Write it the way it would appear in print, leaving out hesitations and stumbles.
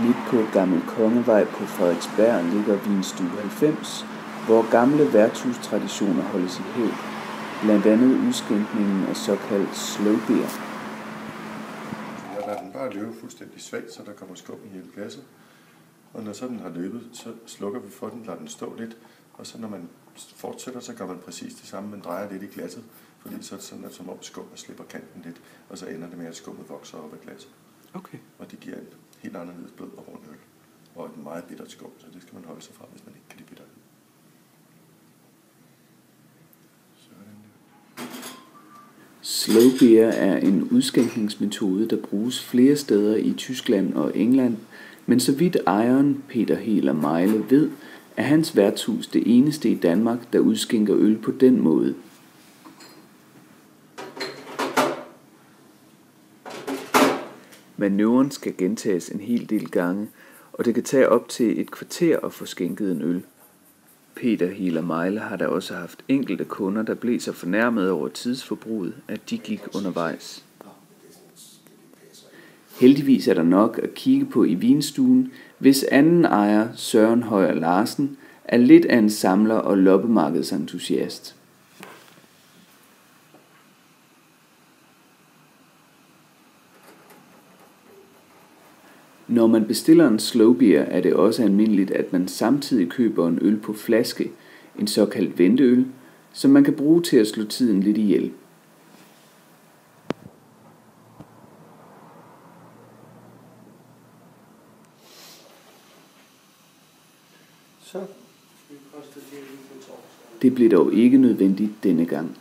Midt på Gammel Kongevej på Frederiksberg ligger Vinstue 90, hvor gamle værtshustraditioner holdes i hævd, blandt andet udskænkningen af såkaldt slow beer. Jeg lader den bare løbe fuldstændig svagt, så der kommer skum i hele glasset. Og når så den har løbet, så slukker vi for den, lader den stå lidt. Og så når man fortsætter, så gør man præcis det samme, man drejer lidt i glasset. Fordi så er det sådan, at som om skummet slipper kanten lidt, og så ender det med, at skummet vokser op af glasset. Okay. Og det giver en helt anderledes blød og rund øl. Og et meget bittert skum, så det skal man holde sig fra, hvis man ikke kan lide bitter. Slow beer er en udskænkningsmetode, der bruges flere steder i Tyskland og England, men så vidt ejeren Peter Heler Meile ved, er hans værtshus det eneste i Danmark, der udskænker øl på den måde. Manøvren skal gentages en hel del gange, og det kan tage op til et kvarter at få skænket en øl. Peter Heler Meile har da også haft enkelte kunder, der blev så fornærmet over tidsforbruget, at de gik undervejs. Heldigvis er der nok at kigge på i vinstuen, hvis anden ejer, Søren Højer Larsen, er lidt af en samler og loppemarkedsentusiast. Når man bestiller en slow beer, er det også almindeligt, at man samtidig køber en øl på flaske, en såkaldt venteøl, som man kan bruge til at slå tiden lidt ihjel. Det blev dog ikke nødvendigt denne gang.